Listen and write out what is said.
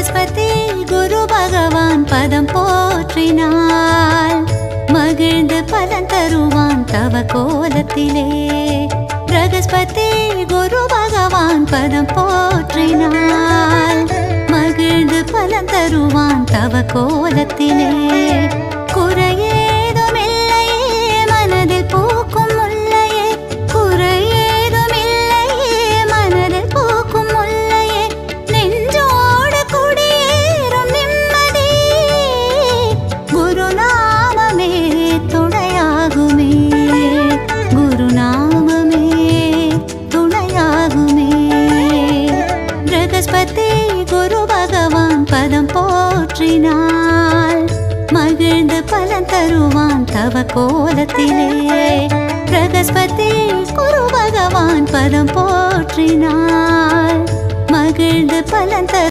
பிரகஸ்பதி குரு பகவான் பதம் போற்றினாள் மகிழ்ந்து பலன் தருவான் தவ கோலத்திலே பிரகஸ்பதி குரு பகவான் பதம் போற்றினாள் மகிழ்ந்து பலன் தருவான் தவ கோலத்திலே குறையேதுமில்லையே மனதில் பூக்கும் முல்லையே குறையேதுமில்லையே மனதில் பூக்கும் முல்லையே நெஞ்சோடு குடியேறும் நிம்மதி குருநாமமே துணையாகுமே குருநாமமே துணையாகுமே பிரகஸ்பதி குரு பகவான் பதம் போற்றினாள் மகிழ்ந்து பலன் தருவான் தவ கோலத்திலே பிரகஸ்பதி குரு பகவான் பதம் போற்றினாள் மகிழ்ந்து பலன்